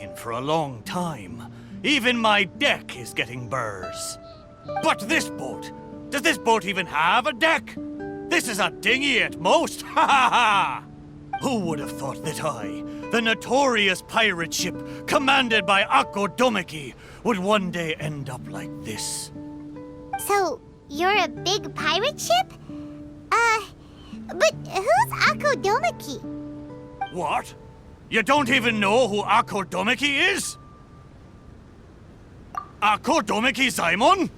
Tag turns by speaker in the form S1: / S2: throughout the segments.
S1: waiting for a long time. Even my deck is getting burrs. But this boat, does this boat even have a deck? This is a dinghy at most, ha ha ha! Who would have thought that I, the notorious pirate ship commanded by Akko Domeki, would one day end up like this?
S2: So, you're a big pirate ship? But who's Akko Domeki?
S1: What? You don't even know who Akko Domeki is? Akko Domeki Simon?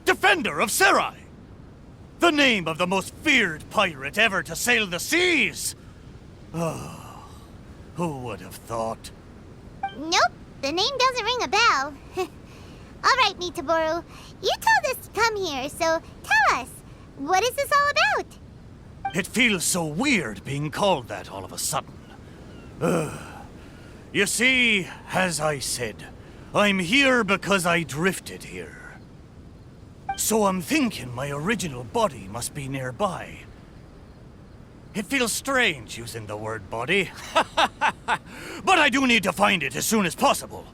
S1: Defender of Serai! The name of the most feared pirate ever to sail the seas! Oh, who would have thought?
S2: Nope, the name doesn't ring a bell. All right, Mitaboru, you told us to come here, so tell us, what is this all about?
S1: It feels so weird being called that all of a sudden. You see, as I said, I'm here because I drifted here. So I'm thinking my original body must be nearby. It feels strange using the word body, but I do need to find it as soon as possible.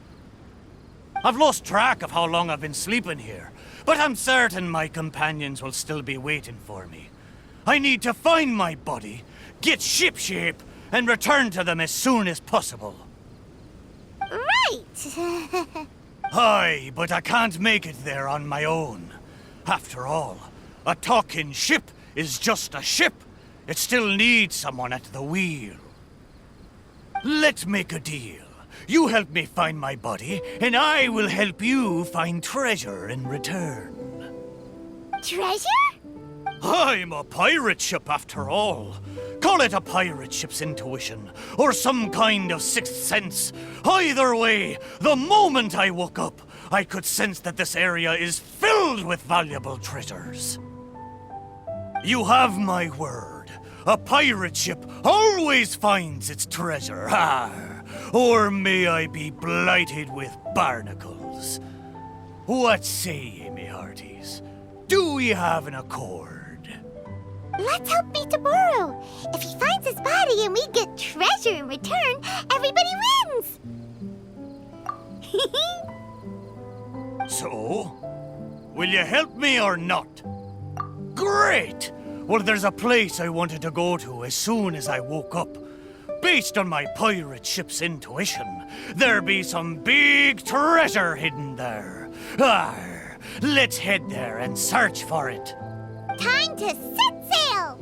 S1: I've lost track of how long I've been sleeping here, but I'm certain my companions will still be waiting for me. I need to find my body, get shipshape, and return to them as soon as possible.
S2: Right!
S1: Aye, but I can't make it there on my own. After all, a talking ship is just a ship. It still needs someone at the wheel. Let's make a deal. You help me find my body, and I will help you find treasure in return.
S2: Treasure?
S1: I'm a pirate ship after all. Call it a pirate ship's intuition, or some kind of sixth sense. Either way, the moment I woke up, I could sense that this area is filled with valuable treasures. You have my word. A pirate ship always finds its treasure. Or may I be blighted with barnacles. What say ye, me hearties? Do we have an accord?
S2: Let's help Mitaboru. If he finds his body and we get treasure in return, everybody wins!
S1: So, will you help me or not? Great! Well, there's a place I wanted to go to as soon as I woke up. Based on my pirate ship's intuition, there be some big treasure hidden there. Let's head there and search for it.
S2: Time to set sail!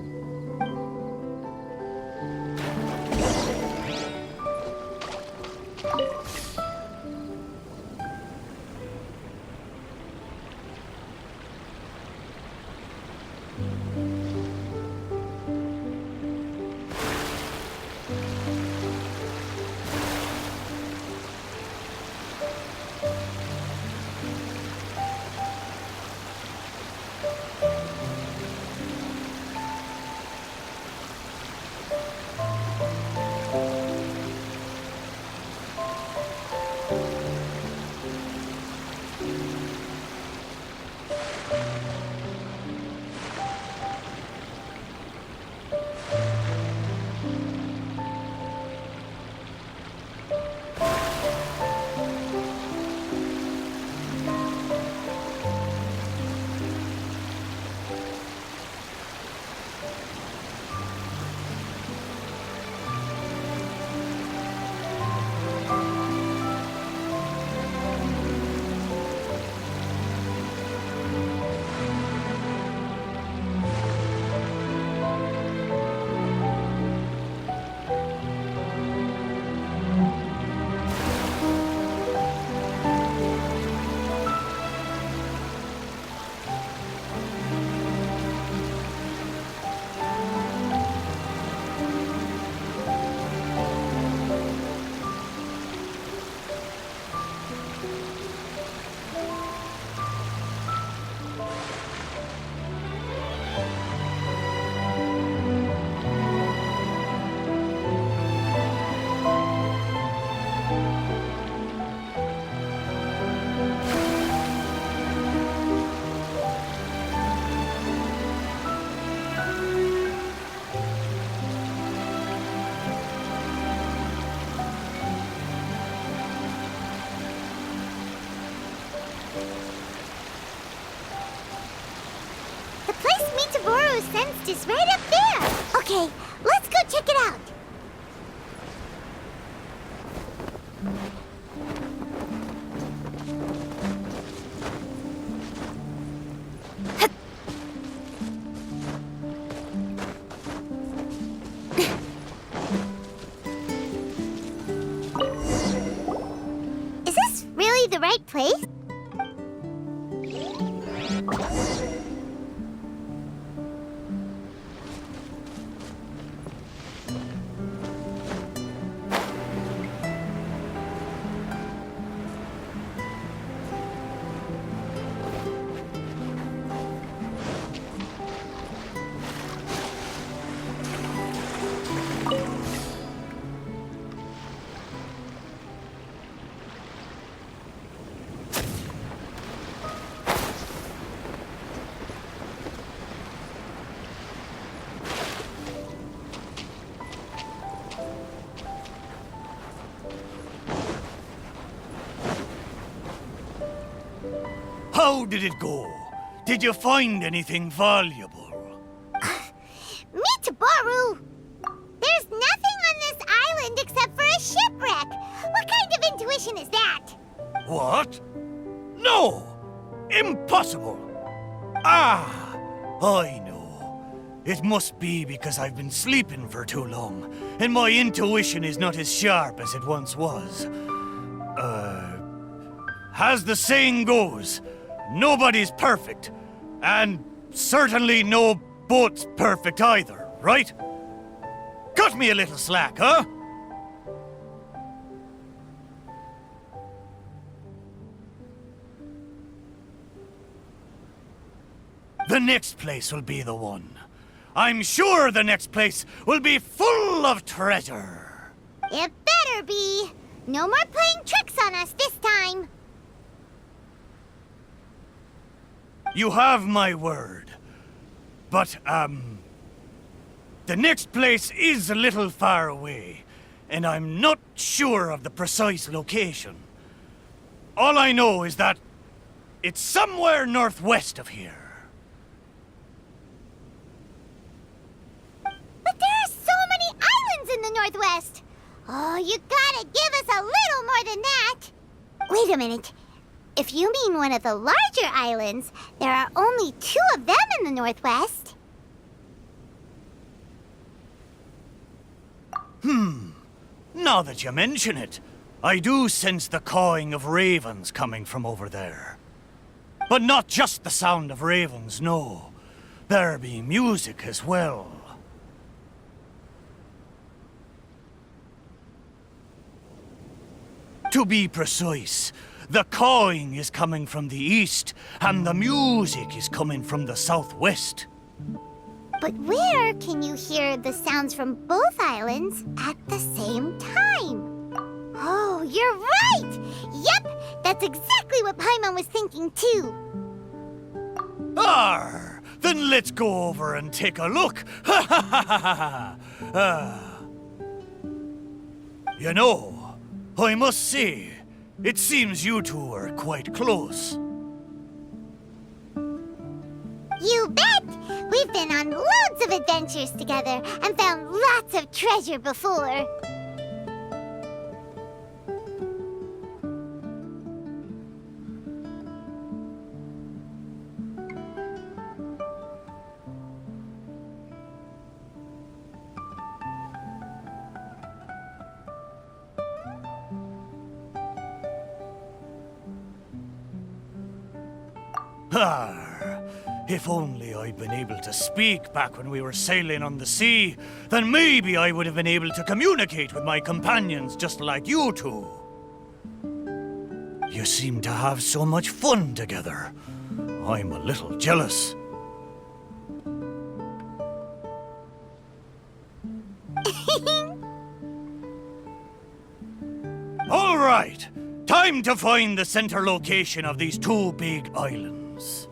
S2: The place Mitaboru sensed is right up there. Okay, let's go check it out. Is this really the right place?
S1: How did it go? Did you find anything valuable?
S2: Mitaboru! There's nothing on this island except for a shipwreck. What kind of intuition is that?
S1: What? No! Impossible! Ah! I know. It must be because I've been sleeping for too long, and my intuition is not as sharp as it once was. As the saying goes, nobody's perfect, and certainly no boat's perfect either, right? Cut me a little slack, huh? The next place will be the one. I'm sure the next place will be full of treasure.
S2: It better be. No more playing tricks on us this time.
S1: You have my word. But, the next place is a little far away, and I'm not sure of the precise location. All I know is that it's somewhere northwest of here.
S2: But there are so many islands in the Northwest. Oh, you gotta give us a little more than that. Wait a minute. If you mean one of the larger islands, there are only 2 of them in the Northwest.
S1: Now that you mention it, I do sense the cawing of ravens coming from over there. But not just the sound of ravens, no. There be music as well. To be precise, the cawing is coming from the east, and the music is coming from the southwest.
S2: But where can you hear the sounds from both islands at the same time? Oh, you're right! Yep, that's exactly what Paimon was thinking too.
S1: Arr! Then let's go over and take a look. Ha ha ha ha ha! You know, I must say, it seems you two are quite close.
S2: You bet! We've been on loads of adventures together and found lots of treasure before.
S1: Arr! If only I'd been able to speak back when we were sailing on the sea, then maybe I would have been able to communicate with my companions just like you two. You seem to have so much fun together. I'm a little jealous. All right, time to find the center location of these 2 big islands.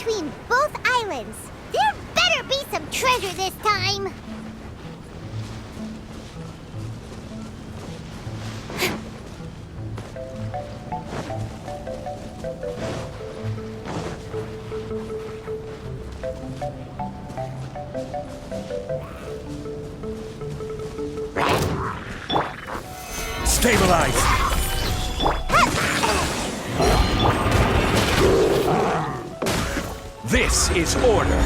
S2: between both islands. There better be some treasure this time.
S3: Stabilize! This is order!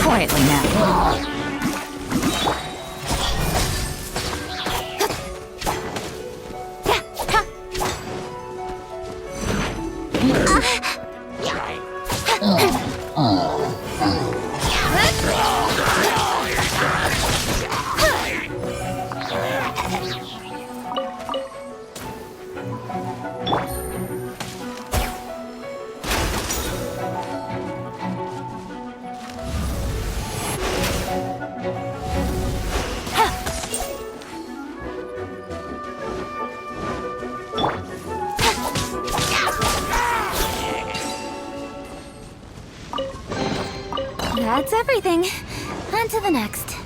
S4: Quietly now. That's everything. On to the next.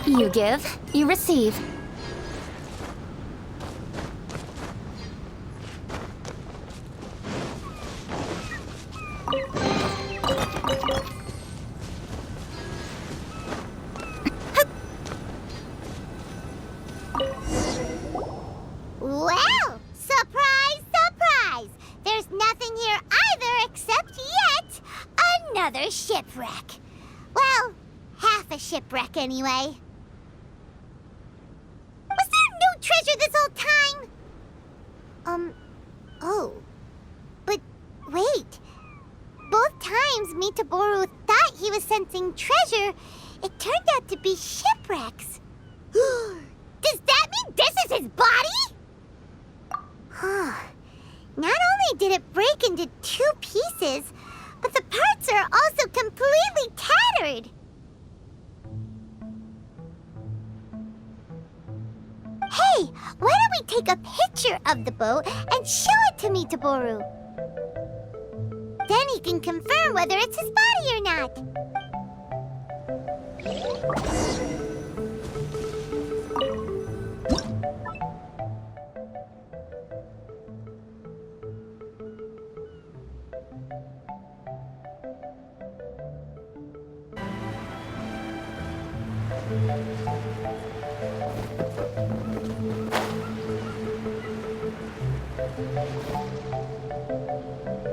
S4: You give, you receive.
S2: Well, surprise, surprise! There's nothing here either except yet another shipwreck. Well, half a shipwreck anyway. Was there no treasure this whole time? Oh. But wait. Both times Mitaboru thought he was sensing treasure, it turned out to be shipwrecks. Does that mean this is his body? Not only did it break into 2 pieces, but the parts are also completely tattered. Hey, why don't we take a picture of the boat and show it to Mitaboru? Then he can confirm whether it's his body or not.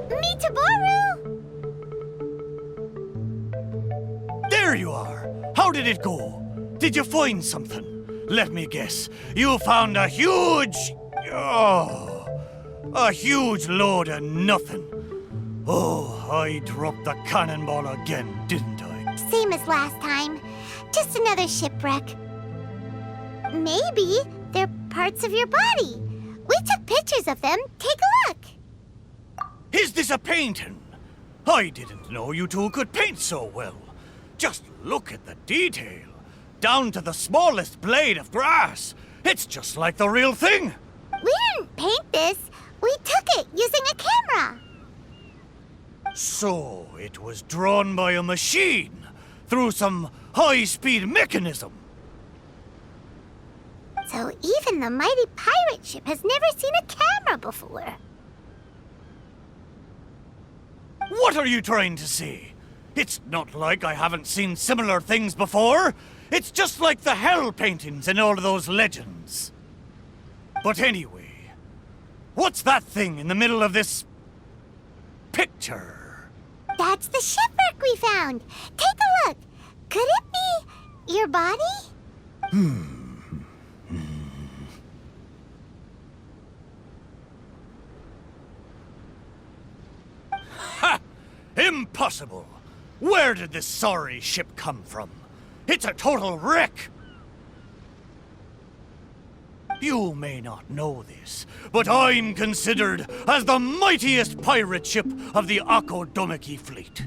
S2: Mitaboru!
S1: There you are! How did it go? Did you find something? Let me guess. You found a huge... Oh, a huge load of nothing. Oh, I dropped the cannonball again, didn't I?
S2: Same as last time. Just another shipwreck. Maybe they're parts of your body. We took pictures of them. Take a look.
S1: Is this a painting? I didn't know you two could paint so well. Just look at the detail. Down to the smallest blade of grass. It's just like the real thing.
S2: We didn't paint this. We took it using a camera.
S1: So it was drawn by a machine through some high-speed mechanism.
S2: So even the mighty pirate ship has never seen a camera before.
S1: What are you trying to say? It's not like I haven't seen similar things before. It's just like the hell paintings in all of those legends. But anyway, what's that thing in the middle of this picture?
S2: That's the shipwreck we found. Take a look. Could it be your body?
S1: Ha! Impossible! Where did this sorry ship come from? It's a total wreck! You may not know this, but I'm considered as the mightiest pirate ship of the Akodomiki fleet.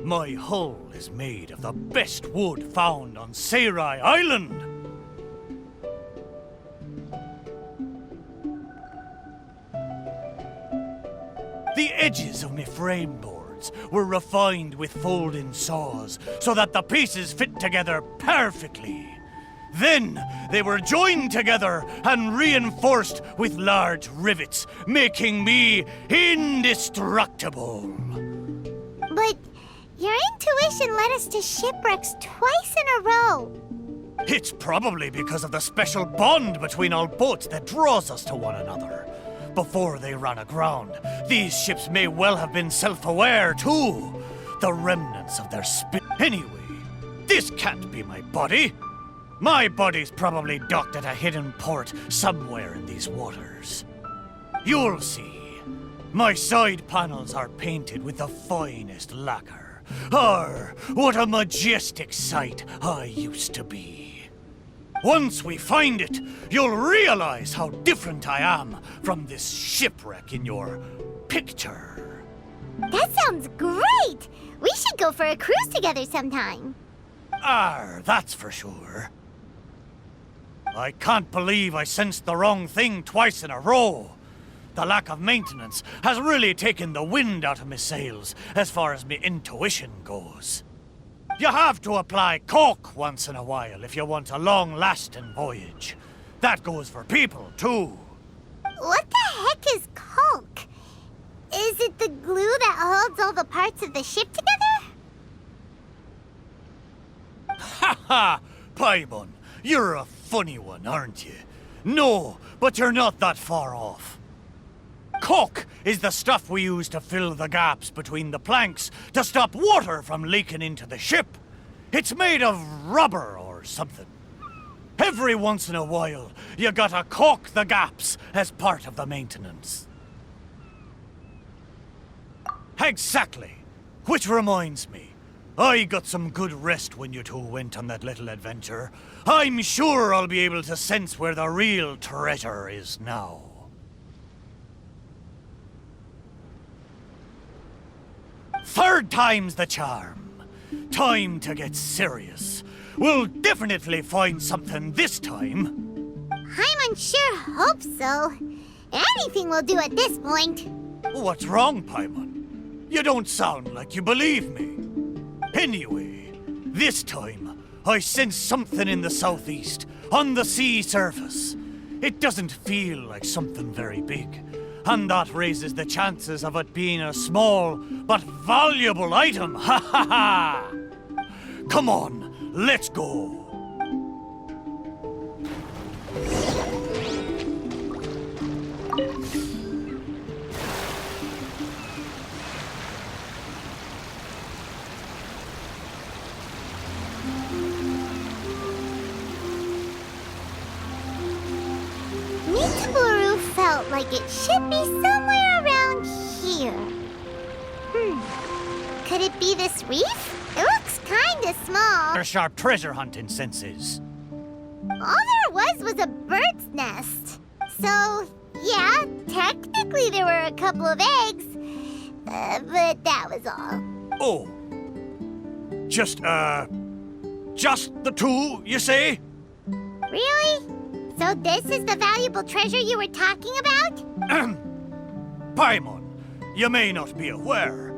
S1: My hull is made of the best wood found on Seirai Island. The edges of my frame boards were refined with folding saws so that the pieces fit together perfectly. Then they were joined together and reinforced with large rivets, making me indestructible.
S2: But your intuition led us to shipwrecks twice in a row.
S1: It's probably because of the special bond between our boats that draws us to one another. Before they ran aground, these ships may well have been self-aware too. The remnants of their spirit. Anyway, this can't be my body. My body's probably docked at a hidden port somewhere in these waters. You'll see. My side panels are painted with the finest lacquer. What a majestic sight I used to be. Once we find it, you'll realize how different I am from this shipwreck in your picture.
S2: That sounds great! We should go for a cruise together sometime.
S1: That's for sure. I can't believe I sensed the wrong thing twice in a row. The lack of maintenance has really taken the wind out of my sails as far as my intuition goes. You have to apply cork once in a while if you want a long-lasting voyage. That goes for people, too.
S2: What the heck is caulk? Is it the glue that holds all the parts of the ship together?
S1: Ha ha! Paimon, you're a funny one, aren't you? No, but you're not that far off. Caulk is the stuff we use to fill the gaps between the planks to stop water from leaking into the ship. It's made of rubber or something. Every once in a while, you gotta caulk the gaps as part of the maintenance. Exactly. Which reminds me, I got some good rest when you two went on that little adventure. I'm sure I'll be able to sense where the real treasure is now. Third time's the charm. Time to get serious. We'll definitely find something this time.
S2: Paimon sure hope so. Anything will do at this point.
S1: What's wrong, Paimon? You don't sound like you believe me. Anyway, this time, I sense something in the southeast, on the sea surface. It doesn't feel like something very big, and that raises the chances of it being a small but valuable item. Ha ha ha! Come on, let's go.
S2: Mitsuburu felt like it should be somewhere around here. Could it be this reef? It looks kinda small.
S1: Their sharp treasure hunting senses.
S2: All there was a bird's nest. So, yeah, technically there were a couple of eggs. But that was all.
S1: Oh. Just the two, you say?
S2: Really? So this is the valuable treasure you were talking about?
S1: Paimon, you may not be aware,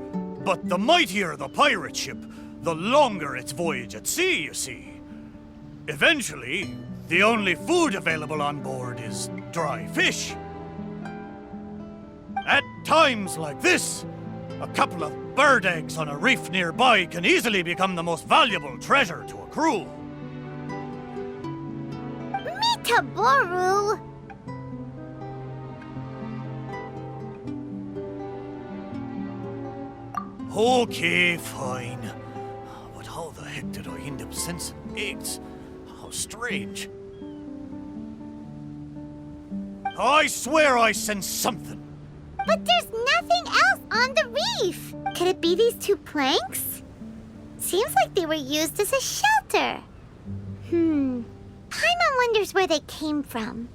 S1: but the mightier the pirate ship, the longer its voyage at sea, you see. Eventually, the only food available on board is dry fish. At times like this, a couple of bird eggs on a reef nearby can easily become the most valuable treasure to a crew.
S2: Mitaboru!
S1: Okay, fine. But how the heck did I end up sensing eggs? How strange. I swear I sensed something.
S2: But there's nothing else on the reef! Could it be these two planks? Seems like they were used as a shelter. Paimon wonders where they came from.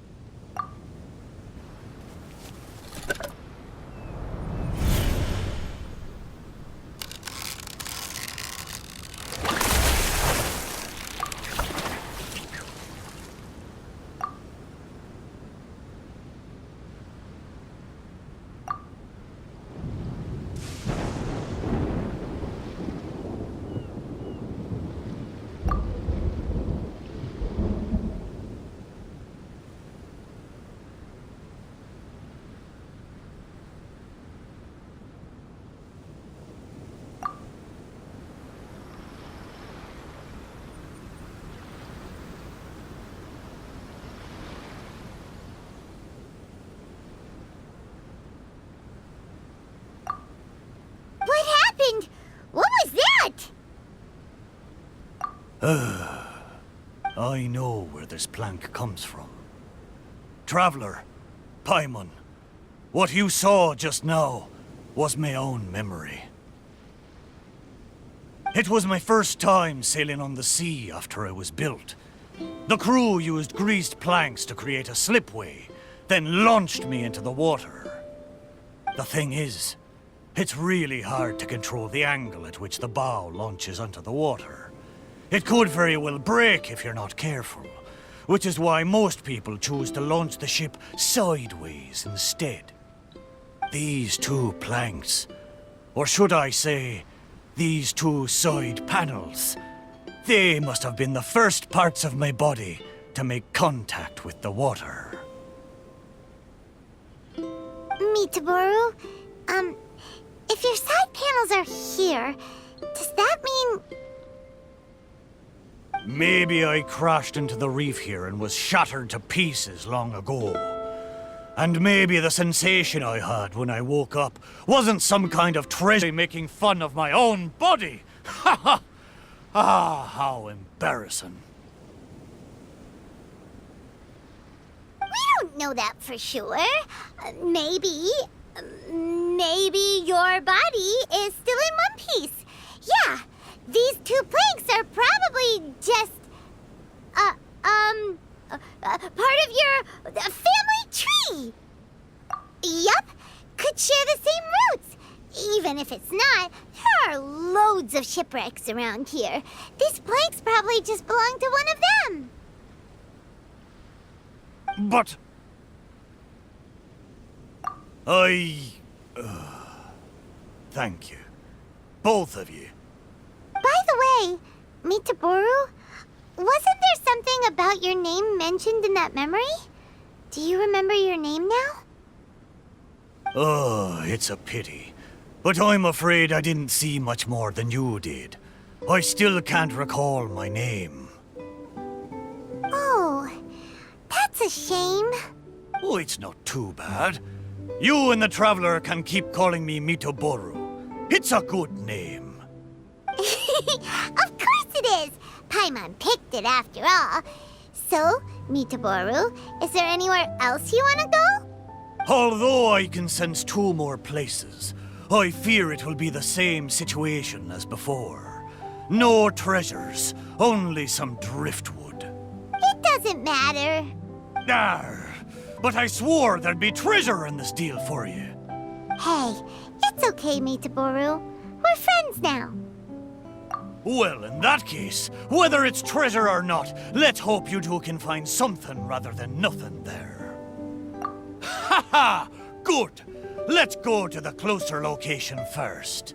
S2: What happened? What was that?
S1: I know where this plank comes from. Traveler, Paimon, what you saw just now was my own memory. It was my first time sailing on the sea after I was built. The crew used greased planks to create a slipway, then launched me into the water. The thing is, it's really hard to control the angle at which the bow launches onto the water. It could very well break if you're not careful, which is why most people choose to launch the ship sideways instead. These two planks, or should I say, these two side panels, they must have been the first parts of my body to make contact with the water.
S2: Mitaboru, if your side panels are here, does that mean...
S1: Maybe I crashed into the reef here and was shattered to pieces long ago. And maybe the sensation I had when I woke up wasn't some kind of treasure making fun of my own body. Ha ha! Ah, how embarrassing.
S2: We don't know that for sure. Maybe your body is still in one piece. Yeah, these two planks are probably just, part of your family tree. Yup, could share the same roots. Even if it's not, there are loads of shipwrecks around here. These planks probably just belong to one of them.
S1: But... Thank you. Both of you.
S2: By the way, Mitaboru, wasn't there something about your name mentioned in that memory? Do you remember your name now?
S1: Oh, it's a pity. But I'm afraid I didn't see much more than you did. I still can't recall my name.
S2: Oh, that's a shame.
S1: Oh, it's not too bad. You and the Traveler can keep calling me Mitoboru. It's a good name.
S2: Of course it is! Paimon picked it after all. So, Mitaboru, is there anywhere else you want to go?
S1: Although I can sense 2 more places, I fear it will be the same situation as before. No treasures, only some driftwood.
S2: It doesn't matter.
S1: Arr, but I swore there'd be treasure in this deal for you.
S2: Hey, it's okay, Mitaboru. We're friends now.
S1: Well, in that case, whether it's treasure or not, let's hope you two can find something rather than nothing there. Ha ha! Good! Let's go to the closer location first.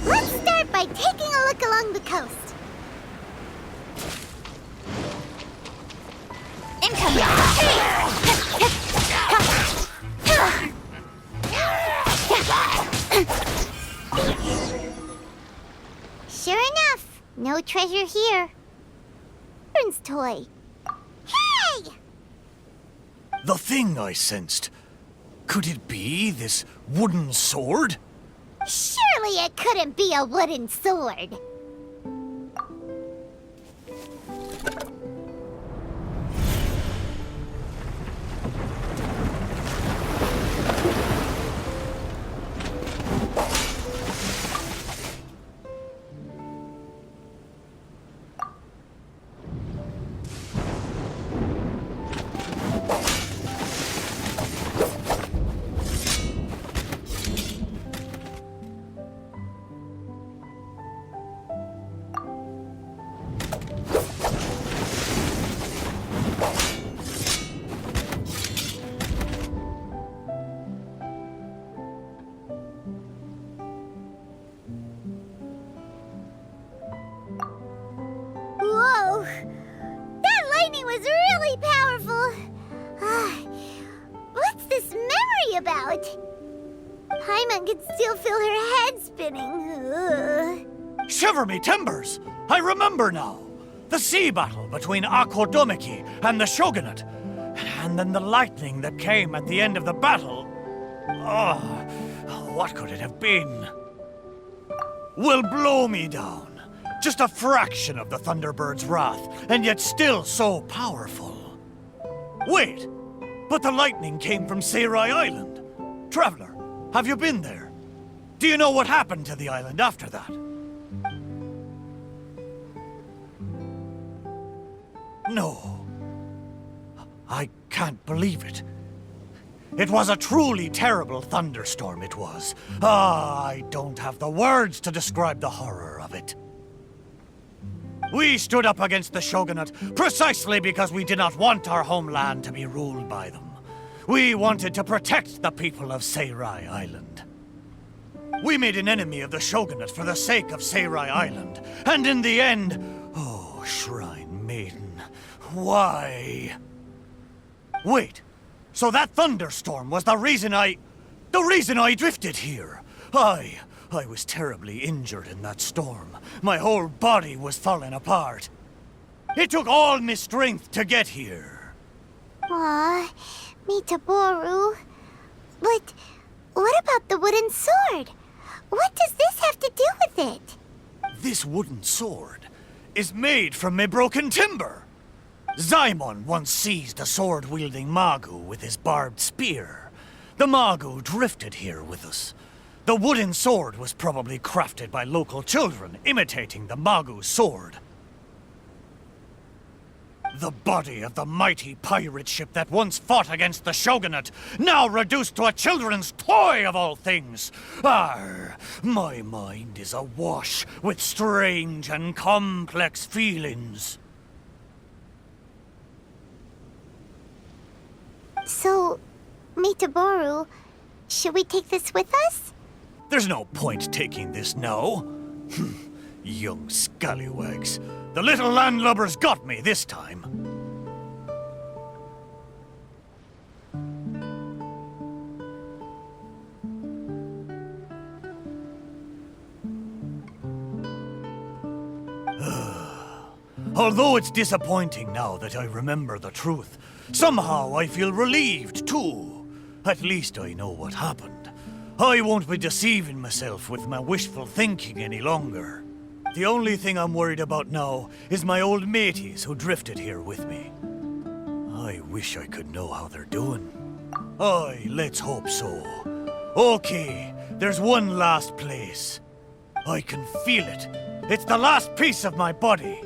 S2: Let's start by taking a look along the coast. Sure enough, no treasure here. Children's toy. Hey!
S1: The thing I sensed. Could it be this wooden sword?
S2: Surely it couldn't be a wooden sword. Whoa! That lightning was really powerful! What's this memory about? Paimon could still feel her head spinning. Ugh.
S1: Shiver me timbers! I remember now. The sea battle between Akodomiki and the Shogunate. And then the lightning that came at the end of the battle. Oh, what could it have been? Will blow me down. Just a fraction of the Thunderbird's wrath, and yet still so powerful. Wait, but the lightning came from Seirai Island. Traveler, have you been there? Do you know what happened to the island after that? No. I can't believe it. It was a truly terrible thunderstorm, it was. I don't have the words to describe the horror of it. We stood up against the Shogunate precisely because we did not want our homeland to be ruled by them. We wanted to protect the people of Seirai Island. We made an enemy of the Shogunate for the sake of Seirai Island, and in the end... Oh, Shrine Maiden, why? Wait, so that thunderstorm was the reason I drifted here. I was terribly injured in that storm. My whole body was falling apart. It took all my strength to get here.
S2: Aw, Mitaboru. But what about the wooden sword? What does this have to do with it?
S1: This wooden sword is made from my broken timber. Zaimon once seized a sword-wielding Magu with his barbed spear. The Magu drifted here with us. The wooden sword was probably crafted by local children, imitating the Magu's sword. The body of the mighty pirate ship that once fought against the shogunate, now reduced to a children's toy of all things. Arr, my mind is awash with strange and complex feelings.
S2: So, Mitaboru, should we take this with us?
S1: There's no point taking this now. Young scallywags. The little landlubbers got me this time. Although it's disappointing now that I remember the truth, somehow I feel relieved too. At least I know what happened. I won't be deceiving myself with my wishful thinking any longer. The only thing I'm worried about now is my old mateys who drifted here with me. I wish I could know how they're doing. Aye, let's hope so. Okay, there's one last place. I can feel it. It's the last piece of my body.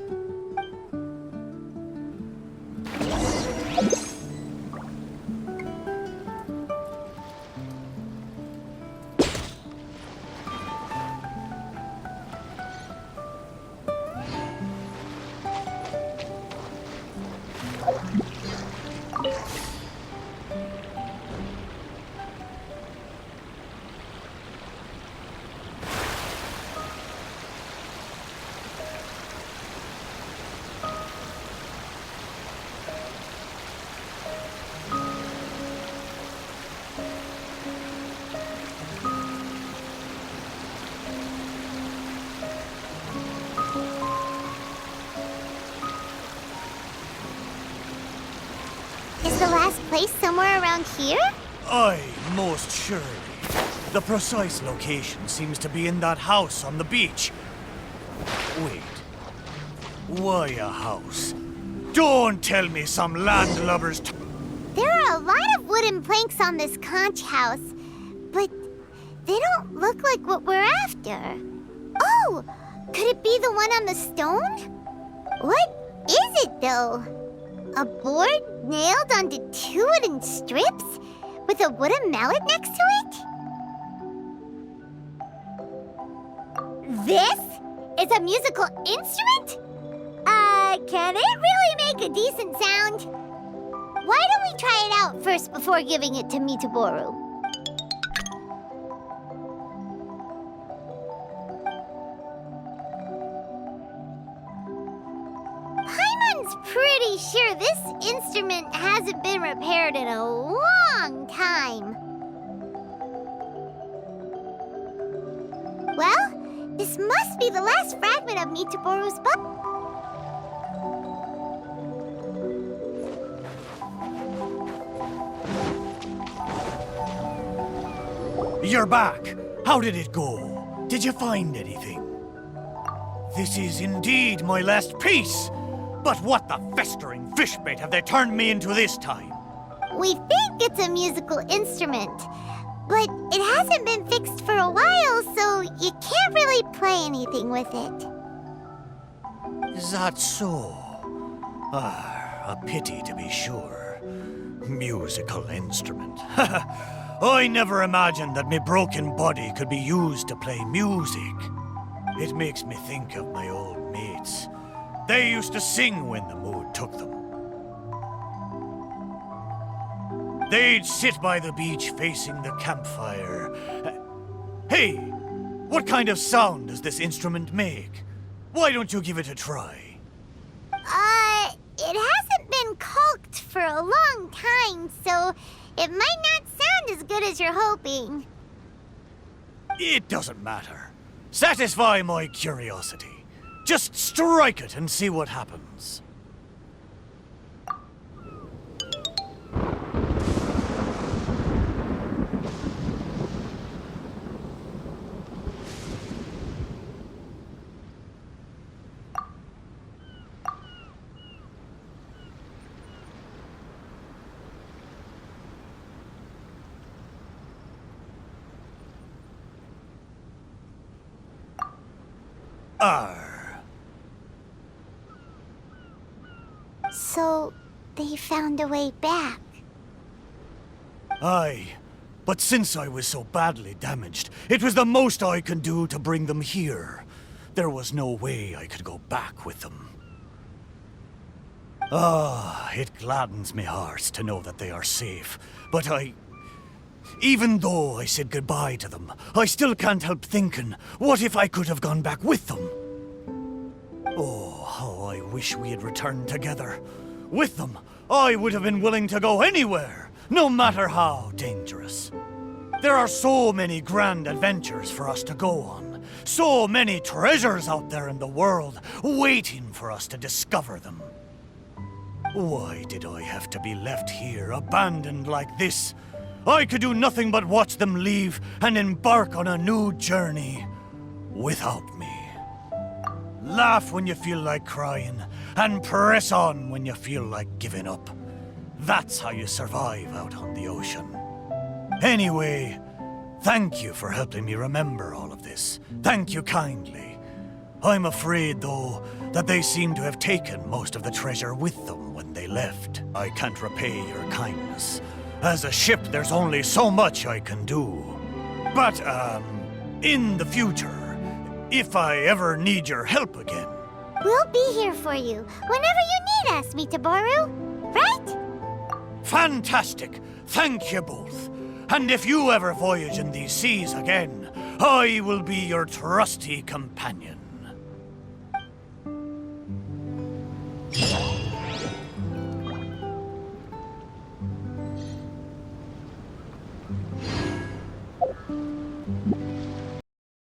S2: Is the last place somewhere around here?
S1: Aye, most surely. The precise location seems to be in that house on the beach. Wait. Why a house? Don't tell me some landlubbers.
S2: There are a lot of wooden planks on this conch house, but they don't look like what we're after. Oh, could it be the one on the stone? What is it, though? A board nailed onto two wooden strips with a wooden mallet next to it? This is a musical instrument? Can it really make a decent sound? Why don't we try it out first before giving it to Mitaboru? Paimon's pretty sure this instrument hasn't been repaired in a long time. Well, this must be the last fragment of Mitaboru's body.
S1: You're back. How did it go? Did you find anything? This is indeed my last piece. But what the festering fishbait have they turned me into this time?
S2: We think it's a musical instrument, but it hasn't been fixed for a while, so you can't really play anything with it.
S1: Is that so? Ah, a pity to be sure. Musical instrument. I never imagined that my broken body could be used to play music. It makes me think of my old mates. They used to sing when the mood took them. They'd sit by the beach facing the campfire. Hey, what kind of sound does this instrument make? Why don't you give it a try?
S2: It hasn't been caulked for a long time, so it might not sound as good as you're hoping.
S1: It doesn't matter. Satisfy my curiosity. Just strike it and see what happens. Arr.
S2: So, they found a way back.
S1: Aye, but since I was so badly damaged, it was the most I could do to bring them here. There was no way I could go back with them. Ah, it gladdens me heart to know that they are safe, but even though I said goodbye to them, I still can't help thinking, what if I could have gone back with them? Oh, how I wish we had returned together. With them, I would have been willing to go anywhere, no matter how dangerous. There are so many grand adventures for us to go on, so many treasures out there in the world, waiting for us to discover them. Why did I have to be left here, abandoned like this? I could do nothing but watch them leave and embark on a new journey without me. Laugh when you feel like crying, and press on when you feel like giving up. That's how you survive out on the ocean. Anyway, thank you for helping me remember all of this. Thank you kindly. I'm afraid, though, that they seem to have taken most of the treasure with them when they left. I can't repay your kindness. As a ship, there's only so much I can do. But, in the future, if I ever need your help again...
S2: We'll be here for you whenever you need us, Mitaboru. Right?
S1: Fantastic! Thank you both. And if you ever voyage in these seas again, I will be your trusty companion.